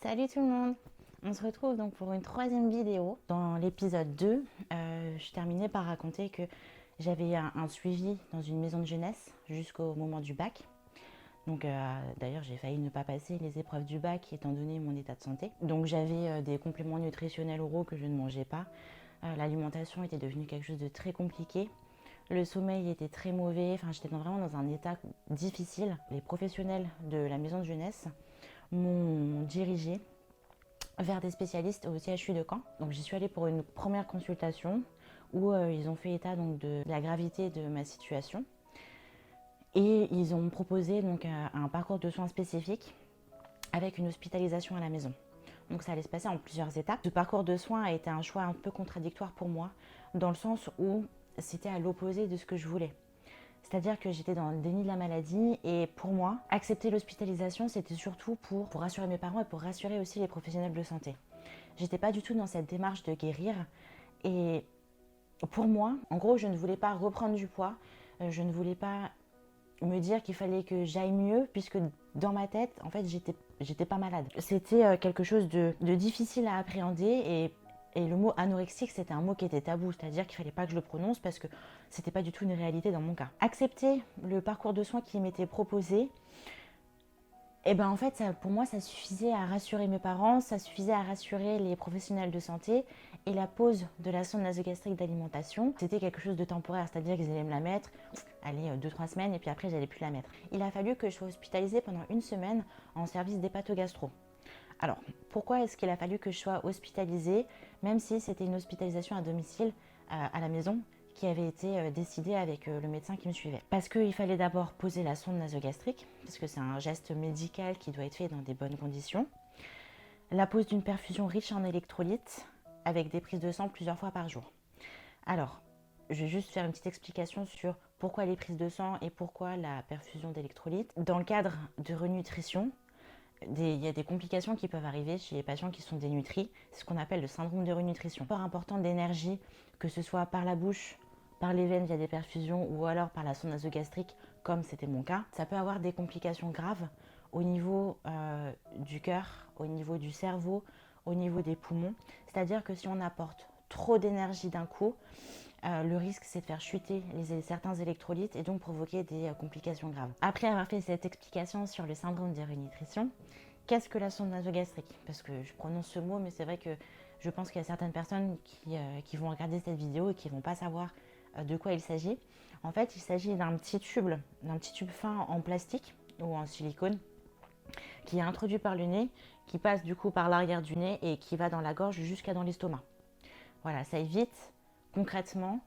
Salut tout le monde. On se retrouve donc pour une troisième vidéo. Dans l'épisode 2, je terminais par raconter que j'avais un suivi dans une maison de jeunesse jusqu'au moment du bac. Donc d'ailleurs j'ai failli ne pas passer les épreuves du bac étant donné mon état de santé. Donc j'avais des compléments nutritionnels oraux que je ne mangeais pas. L'alimentation était devenue quelque chose de très compliqué. Le sommeil était très mauvais, enfin j'étais vraiment dans un état difficile. Les professionnels de la maison de jeunesse m'ont dirigé vers des spécialistes au CHU de Caen. Donc j'y suis allée pour une première consultation où ils ont fait état donc, de la gravité de ma situation et ils ont proposé donc un parcours de soins spécifique avec une hospitalisation à la maison. Donc ça allait se passer en plusieurs étapes. Ce parcours de soins a été un choix un peu contradictoire pour moi dans le sens où c'était à l'opposé de ce que je voulais. C'est-à-dire que j'étais dans le déni de la maladie et pour moi, accepter l'hospitalisation, c'était surtout pour rassurer mes parents et pour rassurer aussi les professionnels de santé. J'étais pas du tout dans cette démarche de guérir et pour moi, en gros, je ne voulais pas reprendre du poids, je ne voulais pas me dire qu'il fallait que j'aille mieux puisque dans ma tête, en fait, j'étais pas malade. C'était quelque chose de difficile à appréhender et le mot anorexique, c'était un mot qui était tabou, c'est-à-dire qu'il fallait pas que je le prononce parce que c'était pas du tout une réalité dans mon cas. Accepter le parcours de soins qui m'était proposé, et ben en fait, pour moi, ça suffisait à rassurer mes parents, ça suffisait à rassurer les professionnels de santé. Et la pose de la sonde nasogastrique d'alimentation, c'était quelque chose de temporaire, c'est-à-dire qu'ils allaient me la mettre, allez, 2-3 semaines, et puis après, j'allais plus la mettre. Il a fallu que je sois hospitalisée pendant une semaine en service d'hépatogastro. Alors, pourquoi est-ce qu'il a fallu que je sois hospitalisée, même si c'était une hospitalisation à domicile, à la maison, qui avait été décidée avec le médecin qui me suivait? Parce qu'il fallait d'abord poser la sonde nasogastrique, parce que c'est un geste médical qui doit être fait dans des bonnes conditions. La pose d'une perfusion riche en électrolytes, avec des prises de sang plusieurs fois par jour. Alors, je vais juste faire une petite explication sur pourquoi les prises de sang et pourquoi la perfusion d'électrolytes. Dans le cadre de renutrition, il y a des complications qui peuvent arriver chez les patients qui sont dénutris. C'est ce qu'on appelle le syndrome de renutrition. Apport important d'énergie, que ce soit par la bouche, par les veines via des perfusions ou alors par la sonde nasogastrique, comme c'était mon cas. Ça peut avoir des complications graves au niveau du cœur, au niveau du cerveau, au niveau des poumons. C'est-à-dire que si on apporte trop d'énergie d'un coup, le risque c'est de faire chuter certains électrolytes et donc provoquer des complications graves. Après avoir fait cette explication sur le syndrome de renutrition, qu'est-ce que la sonde nasogastrique? Parce que je prononce ce mot, mais c'est vrai que je pense qu'il y a certaines personnes qui vont regarder cette vidéo et qui ne vont pas savoir de quoi il s'agit. En fait, il s'agit d'un petit tube fin en plastique ou en silicone qui est introduit par le nez, qui passe du coup par l'arrière du nez et qui va dans la gorge jusqu'à dans l'estomac. Voilà, ça évite concrètement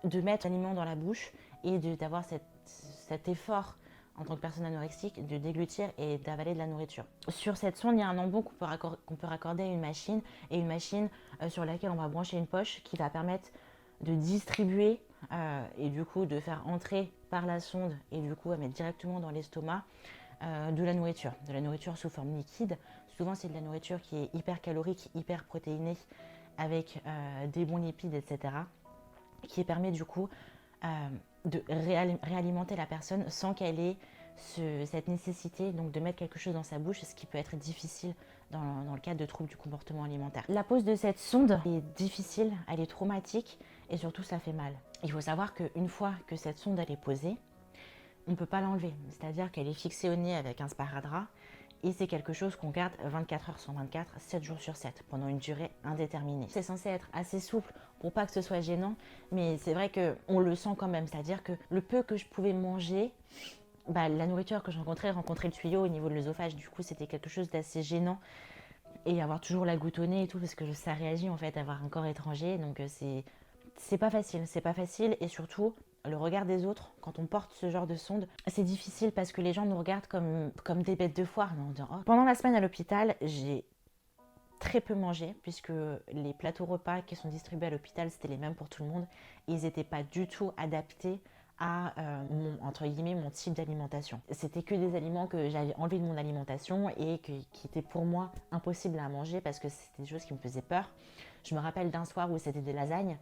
de mettre l'aliment dans la bouche et d'avoir cet effort en tant que personne anorexique de déglutir et d'avaler de la nourriture. Sur cette sonde, il y a un embout qu'on peut raccorder à une machine et une machine sur laquelle on va brancher une poche qui va permettre de distribuer et du coup de faire entrer par la sonde et du coup à mettre directement dans l'estomac de la nourriture sous forme liquide. Souvent c'est de la nourriture qui est hyper calorique, hyper protéinée avec des bons lipides, etc. qui permet du coup de réalimenter la personne sans qu'elle ait cette nécessité donc de mettre quelque chose dans sa bouche, ce qui peut être difficile dans le cadre de troubles du comportement alimentaire. La pose de cette sonde est difficile, elle est traumatique et surtout ça fait mal. Il faut savoir qu'une fois que cette sonde elle est posée, on ne peut pas l'enlever, c'est-à-dire qu'elle est fixée au nez avec un sparadrap et c'est quelque chose qu'on garde 24 heures sur 24, 7 jours sur 7, pendant une durée indéterminée. C'est censé être assez souple pour pas que ce soit gênant, mais c'est vrai qu'on le sent quand même, c'est-à-dire que le peu que je pouvais manger, la nourriture que je rencontrait le tuyau au niveau de l'œsophage, du coup c'était quelque chose d'assez gênant, et avoir toujours la goutte au nez et tout, parce que ça réagit en fait à avoir un corps étranger, donc c'est pas facile, et surtout le regard des autres quand on porte ce genre de sonde, c'est difficile parce que les gens nous regardent comme des bêtes de foire. Oh. Pendant la semaine à l'hôpital, j'ai très peu mangé puisque les plateaux repas qui sont distribués à l'hôpital c'était les mêmes pour tout le monde et ils n'étaient pas du tout adaptés à entre guillemets mon type d'alimentation. C'était que des aliments que j'avais enlevé de mon alimentation et qui étaient pour moi impossibles à manger parce que c'était des choses qui me faisaient peur. Je me rappelle d'un soir où c'était des lasagnes.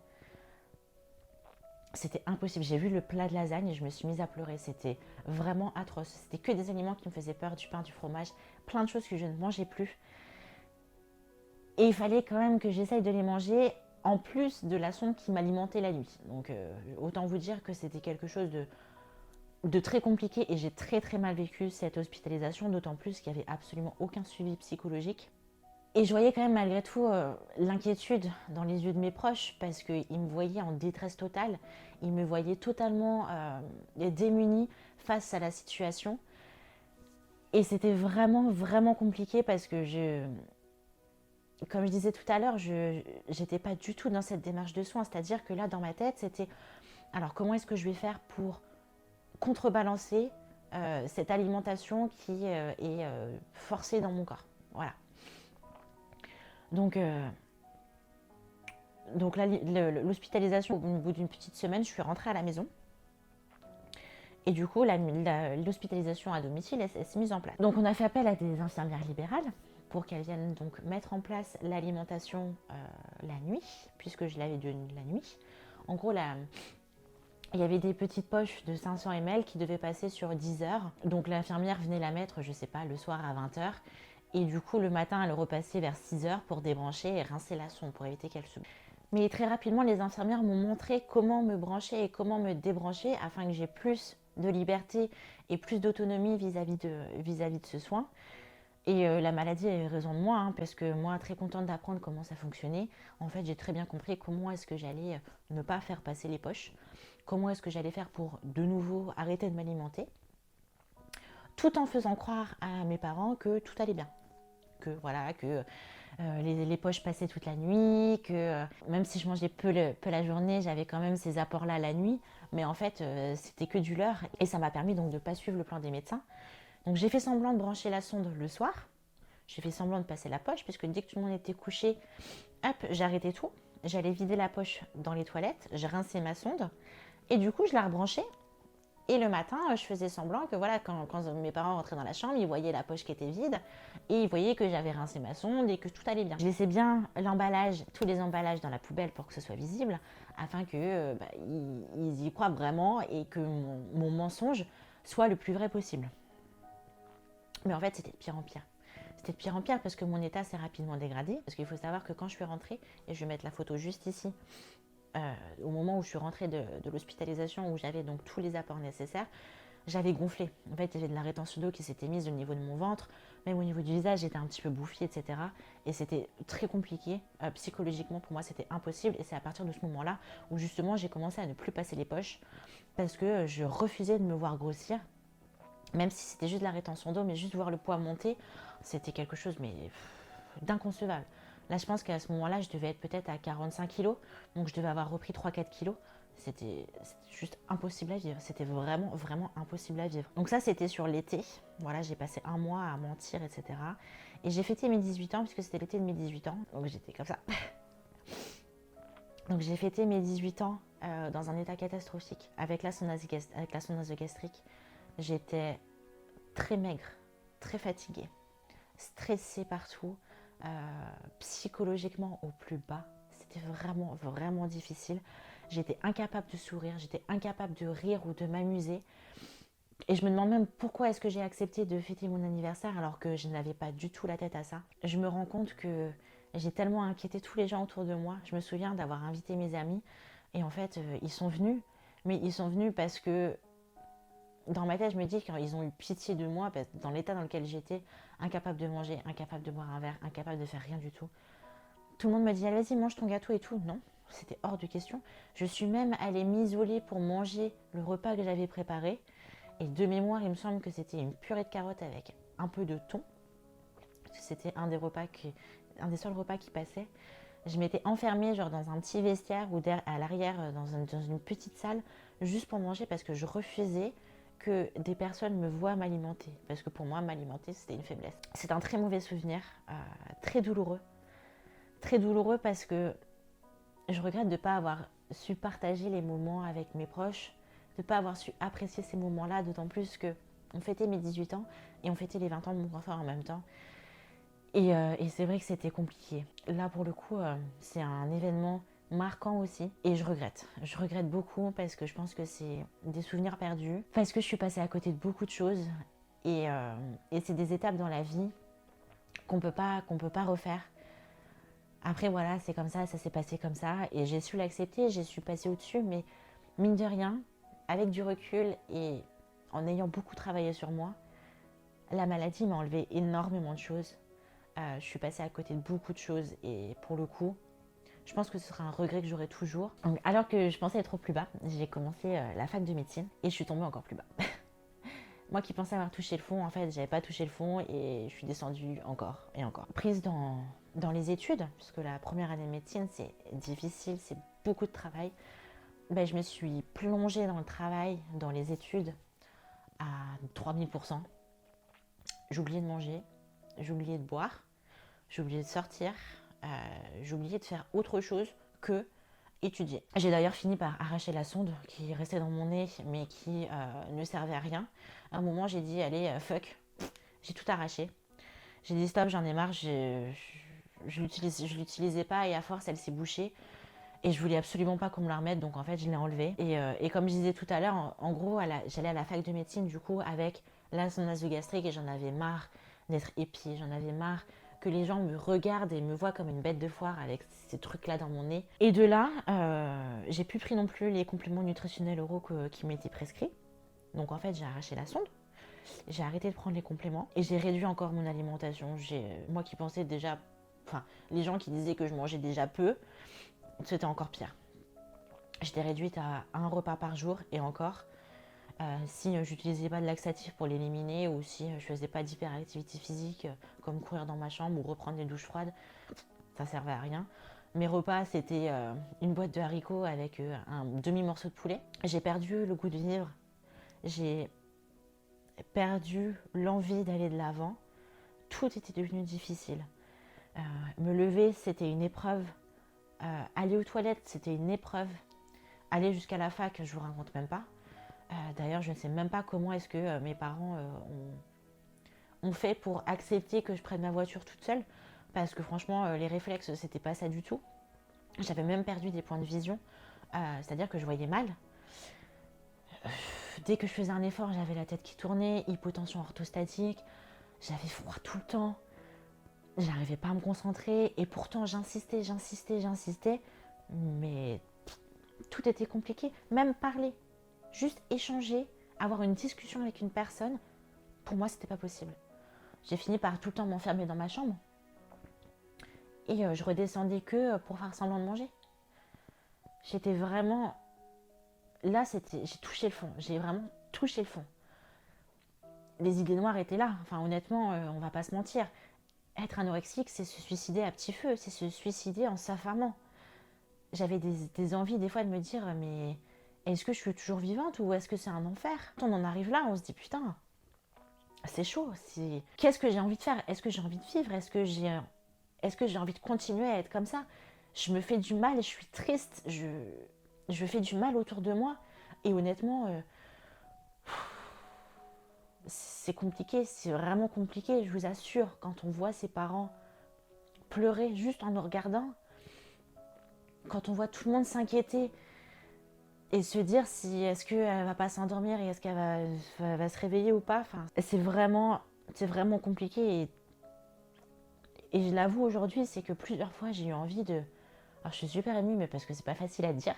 C'était impossible. J'ai vu le plat de lasagne et je me suis mise à pleurer. C'était vraiment atroce. C'était que des aliments qui me faisaient peur, du pain, du fromage. plein de choses que je ne mangeais plus. Et il fallait quand même que j'essaye de les manger en plus de la sonde qui m'alimentait la nuit. Donc autant vous dire que c'était quelque chose de très compliqué et j'ai très très mal vécu cette hospitalisation, d'autant plus qu'il n'y avait absolument aucun suivi psychologique. Et je voyais quand même malgré tout l'inquiétude dans les yeux de mes proches parce qu'ils me voyaient en détresse totale, ils me voyaient totalement démunie face à la situation. Et c'était vraiment vraiment compliqué parce que comme je disais tout à l'heure, je n'étais pas du tout dans cette démarche de soins. C'est-à-dire que là, dans ma tête, c'était alors comment est-ce que je vais faire pour contrebalancer cette alimentation qui est forcée dans mon corps. Voilà. Donc, là, l'hospitalisation, au bout d'une petite semaine, je suis rentrée à la maison. Et du coup, l'hospitalisation à domicile, elle s'est mise en place. Donc, on a fait appel à des infirmières libérales pour qu'elles viennent donc mettre en place l'alimentation la nuit, puisque je l'avais de la nuit. En gros, il y avait des petites poches de 500 ml qui devaient passer sur 10 heures. Donc l'infirmière venait la mettre, je sais pas, le soir à 20 heures. Et du coup, le matin, elle repassait vers 6 heures pour débrancher et rincer la sonde pour éviter qu'elle se... Mais très rapidement, les infirmières m'ont montré comment me brancher et comment me débrancher afin que j'ai plus de liberté et plus d'autonomie vis-à-vis de ce soin. Et la maladie a eu raison de moi, hein, parce que moi, très contente d'apprendre comment ça fonctionnait, en fait, j'ai très bien compris comment est-ce que j'allais ne pas faire passer les poches, comment est-ce que j'allais faire pour de nouveau arrêter de m'alimenter, tout en faisant croire à mes parents que tout allait bien, que voilà, que les poches passaient toute la nuit, que même si je mangeais peu la journée, j'avais quand même ces apports-là la nuit, mais en fait, c'était que du leurre, et ça m'a permis donc de ne pas suivre le plan des médecins. Donc j'ai fait semblant de brancher la sonde le soir. J'ai fait semblant de passer la poche, puisque dès que tout le monde était couché, hop, j'arrêtais tout. J'allais vider la poche dans les toilettes, je rinçais ma sonde, et du coup, je la rebranchais. Et le matin, je faisais semblant que voilà, quand mes parents rentraient dans la chambre, ils voyaient la poche qui était vide, et ils voyaient que j'avais rincé ma sonde et que tout allait bien. Je laissais bien l'emballage, tous les emballages dans la poubelle pour que ce soit visible, afin que ils y croient vraiment et que mon mensonge soit le plus vrai possible. Mais en fait, c'était de pire en pire. C'était de pire en pire parce que mon état s'est rapidement dégradé. Parce qu'il faut savoir que quand je suis rentrée, et je vais mettre la photo juste ici, au moment où je suis rentrée de l'hospitalisation, où j'avais donc tous les apports nécessaires, j'avais gonflé. En fait, il y avait de la rétention d'eau qui s'était mise au niveau de mon ventre, même au niveau du visage, j'étais un petit peu bouffie, etc. Et c'était très compliqué. Psychologiquement, pour moi, c'était impossible. Et c'est à partir de ce moment-là où justement j'ai commencé à ne plus passer les poches parce que je refusais de me voir grossir. Même si c'était juste de la rétention d'eau, mais juste voir le poids monter, c'était quelque chose d'inconcevable. Là, je pense qu'à ce moment-là, je devais être peut-être à 45 kilos, donc je devais avoir repris 3-4 kilos. C'était juste impossible à vivre. C'était vraiment, vraiment impossible à vivre. Donc ça, c'était sur l'été. Voilà, j'ai passé un mois à mentir, etc. Et j'ai fêté mes 18 ans, puisque c'était l'été de mes 18 ans. Donc j'étais comme ça. Donc j'ai fêté mes 18 ans dans un état catastrophique, avec la sonde nasogastrique. J'étais très maigre, très fatiguée, stressée partout, psychologiquement au plus bas. C'était vraiment, vraiment difficile. J'étais incapable de sourire, j'étais incapable de rire ou de m'amuser. Et je me demande même pourquoi est-ce que j'ai accepté de fêter mon anniversaire alors que je n'avais pas du tout la tête à ça. Je me rends compte que j'ai tellement inquiété tous les gens autour de moi. Je me souviens d'avoir invité mes amis et en fait, ils sont venus. Mais ils sont venus parce que dans ma tête, je me dis qu'ils ont eu pitié de moi dans l'état dans lequel j'étais, incapable de manger, incapable de boire un verre, incapable de faire rien du tout. Tout le monde m'a dit allez, vas-y, mange ton gâteau et tout. Non, c'était hors de question. Je suis même allée m'isoler pour manger le repas que j'avais préparé. Et de mémoire, il me semble que c'était une purée de carottes avec un peu de thon. C'était un des seuls repas qui passait. Je m'étais enfermée genre dans un petit vestiaire ou à l'arrière dans une petite salle juste pour manger parce que je refusais que des personnes me voient m'alimenter. Parce que pour moi, m'alimenter, c'était une faiblesse. C'est un très mauvais souvenir, très douloureux. Très douloureux parce que je regrette de ne pas avoir su partager les moments avec mes proches, de ne pas avoir su apprécier ces moments-là, d'autant plus qu'on fêtait mes 18 ans et on fêtait les 20 ans de mon grand frère en même temps. Et c'est vrai que c'était compliqué. Là, pour le coup, c'est un événement marquant aussi. Et je regrette. Je regrette beaucoup parce que je pense que c'est des souvenirs perdus. Parce que je suis passée à côté de beaucoup de choses. Et c'est des étapes dans la vie qu'on peut pas refaire. Après voilà, c'est comme ça s'est passé comme ça et j'ai su l'accepter, j'ai su passer au-dessus, mais mine de rien, avec du recul et en ayant beaucoup travaillé sur moi, la maladie m'a enlevé énormément de choses. Je suis passée à côté de beaucoup de choses et pour le coup, je pense que ce sera un regret que j'aurai toujours. Donc, alors que je pensais être au plus bas, j'ai commencé la fac de médecine et je suis tombée encore plus bas. Moi qui pensais avoir touché le fond, en fait, j'avais pas touché le fond et je suis descendue encore et encore. Prise dans les études, puisque la première année de médecine, c'est difficile, c'est beaucoup de travail. Ben, je me suis plongée dans le travail, dans les études, à 3000%. J'oubliais de manger, j'oubliais de boire, j'oubliais de sortir, j'oubliais de faire autre chose que étudier. J'ai d'ailleurs fini par arracher la sonde qui restait dans mon nez mais qui ne servait à rien. À un moment, j'ai dit allez, fuck, j'ai tout arraché. J'ai dit stop, j'en ai marre, je l'utilisais pas et à force, elle s'est bouchée. Et je voulais absolument pas qu'on me la remette, donc en fait, je l'ai enlevée. Et comme je disais tout à l'heure, en gros, j'allais à la fac de médecine du coup avec la sonde nasogastrique et j'en avais marre d'être épiée, j'en avais marre que les gens me regardent et me voient comme une bête de foire avec ces trucs-là dans mon nez. Et de là, j'ai plus pris non plus les compléments nutritionnels oraux qui m'étaient prescrits. Donc en fait, j'ai arraché la sonde, j'ai arrêté de prendre les compléments et j'ai réduit encore mon alimentation. Moi qui pensais déjà, enfin, les gens qui disaient que je mangeais déjà peu, c'était encore pire. J'étais réduite à un repas par jour et encore, si j'utilisais pas de laxatif pour l'éliminer ou si je faisais pas d'hyperactivité physique comme courir dans ma chambre ou reprendre des douches froides, ça servait à rien. Mes repas, c'était une boîte de haricots avec un demi-morceau de poulet. J'ai perdu le goût de vivre. J'ai perdu l'envie d'aller de l'avant. Tout était devenu difficile. Me lever, c'était une épreuve. Aller aux toilettes, c'était une épreuve. Aller jusqu'à la fac, je vous raconte même pas. D'ailleurs, je ne sais même pas comment est-ce que mes parents ont fait pour accepter que je prenne ma voiture toute seule. Parce que franchement, les réflexes, c'était pas ça du tout. J'avais même perdu des points de vision. C'est-à-dire que je voyais mal. Dès que je faisais un effort, j'avais la tête qui tournait, hypotension orthostatique, j'avais froid tout le temps. J'arrivais pas à me concentrer et pourtant j'insistais, mais tout était compliqué. Même parler, juste échanger, avoir une discussion avec une personne, pour moi c'était pas possible. J'ai fini par tout le temps m'enfermer dans ma chambre et je redescendais que pour faire semblant de manger. J'étais vraiment... Là, j'ai touché le fond, j'ai vraiment touché le fond. Les idées noires étaient là, enfin honnêtement, on va pas se mentir. Être anorexique, c'est se suicider à petit feu, c'est se suicider en s'affamant. J'avais des envies des fois de me dire, mais est-ce que je suis toujours vivante ou est-ce que c'est un enfer? Quand on en arrive là, on se dit, putain, c'est chaud. Qu'est-ce que j'ai envie de faire? Est-ce que j'ai envie de vivre? Est-ce que j'ai envie de continuer à être comme ça? Je me fais du mal, je suis triste, je fais du mal autour de moi. Et honnêtement, c'est compliqué, c'est vraiment compliqué, je vous assure, quand on voit ses parents pleurer juste en nous regardant, quand on voit tout le monde s'inquiéter et se dire si est-ce qu'elle va pas s'endormir et est-ce qu'elle va se réveiller ou pas, enfin, c'est vraiment compliqué et je l'avoue aujourd'hui, c'est que plusieurs fois j'ai eu envie de... Alors je suis super émue, mais parce que c'est pas facile à dire.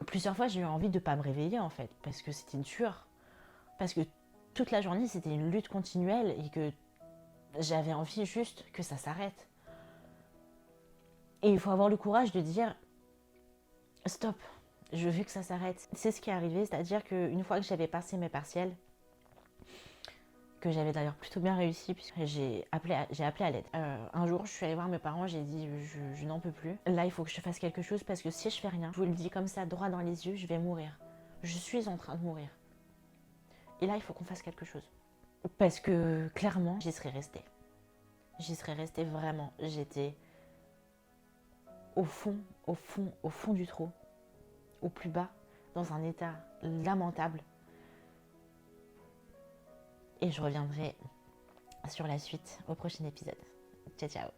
Plusieurs fois j'ai eu envie de pas me réveiller en fait, parce que c'était dur. Parce que toute la journée, c'était une lutte continuelle et que j'avais envie juste que ça s'arrête. Et il faut avoir le courage de dire stop, je veux que ça s'arrête. C'est ce qui est arrivé, c'est-à-dire qu'une fois que j'avais passé mes partiels, que j'avais d'ailleurs plutôt bien réussi, puisque j'ai appelé à l'aide. Un jour, je suis allée voir mes parents, j'ai dit je n'en peux plus. Là, il faut que je fasse quelque chose parce que si je fais rien, je vous le dis comme ça, droit dans les yeux, je vais mourir. Je suis en train de mourir. Et là, il faut qu'on fasse quelque chose. Parce que clairement, j'y serais restée. J'y serais restée vraiment. J'étais au fond du trou, au plus bas, dans un état lamentable. Et je reviendrai sur la suite au prochain épisode. Ciao, ciao.